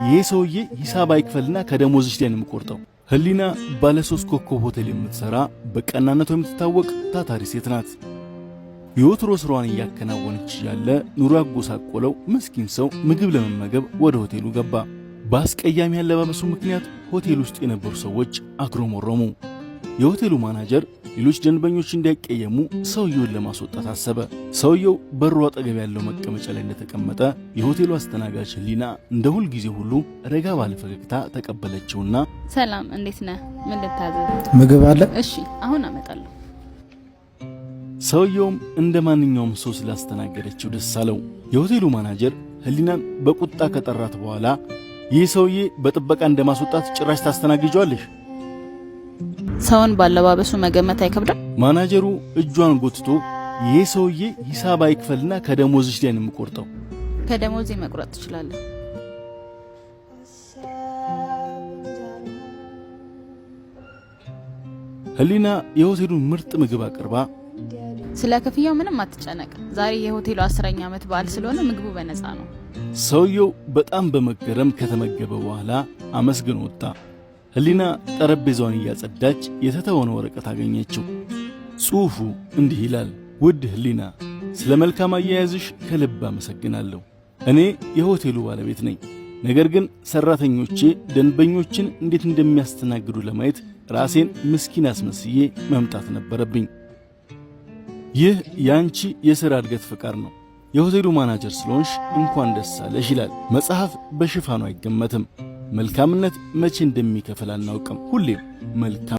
ይህ ሰውዬ ሂሳብ አይክፈልና ከደሞዝሽ ላይ ነው የምቆርጠው። ህሊና ባለ 3 ኮከብ ሆቴል የምትሰራ በቀናነቷ የምትታወቅ ታታሪ ሴት ናት። የወትሮ ስራዋን እያከናወነች ያለ ኑሮ ያጎሳቆለው ምስኪን ሰው ምግብ ለመመገብ ወደ ሆቴሉ ገባ። በአስቀያሚ ያለባበሱ ምክንያት ሆቴል ውስጥ የነበሩ ሰዎች አግሮመረሙ። የሆቴሉ ማናጀር ሌሎች ደንበኞች እንዳይቀየሙ ሰውየውን ለማስወጣት አሰበ። ሰውየው በሩ አጠገብ ያለው መቀመጫ ላይ እንደተቀመጠ የሆቴሉ አስተናጋጅ ህሊና እንደ ሁል ጊዜ ሁሉ ረጋ ባለ ፈገግታ ተቀበለችውና ሰላም፣ እንዴት ነህ? ምን ልታዘዝ? ምግብ አለ? እሺ፣ አሁን አመጣለሁ። ሰውየውም እንደ ማንኛውም ሰው ስላስተናገደችው ደስ አለው። የሆቴሉ ማናጀር ህሊናን በቁጣ ከጠራት በኋላ ይህ ሰውዬ በጥበቃ እንደማስወጣት ጭራሽ ታስተናግጇለሽ? ሰውን ባለባበሱ መገመት አይከብድም? ማናጀሩ እጇን ጎትቶ ይህ ሰውዬ ሂሳብ አይክፈልና ከደሞዝሽ ላይ ነው የምቆርጠው። ከደሞዜ መቁረጥ ትችላለህ። ህሊና የሆቴሉን ምርጥ ምግብ አቅርባ ስለ ክፍያው ምንም አትጨነቅ፣ ዛሬ የሆቴሉ 10ኛ ዓመት በዓል ስለሆነ ምግቡ በነፃ ነው። ሰውየው በጣም በመገረም ከተመገበ በኋላ አመስግኖ ወጣ። ህሊና ጠረጴዛውን እያጸዳች የተተወነ ወረቀት አገኘችው። ጽሑፉ እንዲህ ይላል: ውድ ህሊና፣ ስለ መልካም አያያዝሽ ከልብ አመሰግናለሁ። እኔ የሆቴሉ ባለቤት ነኝ። ነገር ግን ሰራተኞቼ ደንበኞችን እንዴት እንደሚያስተናግዱ ለማየት ራሴን ምስኪን አስመስዬ መምጣት ነበረብኝ። ይህ ያንቺ የሥራ እድገት ፍቃድ ነው። የሆቴሉ ማናጀር ስለሆንሽ እንኳን ደስ አለሽ ይላል። መጽሐፍ በሽፋኑ አይገመትም። መልካምነት መቼ እንደሚከፈል አናውቅም። ሁሌም መልካም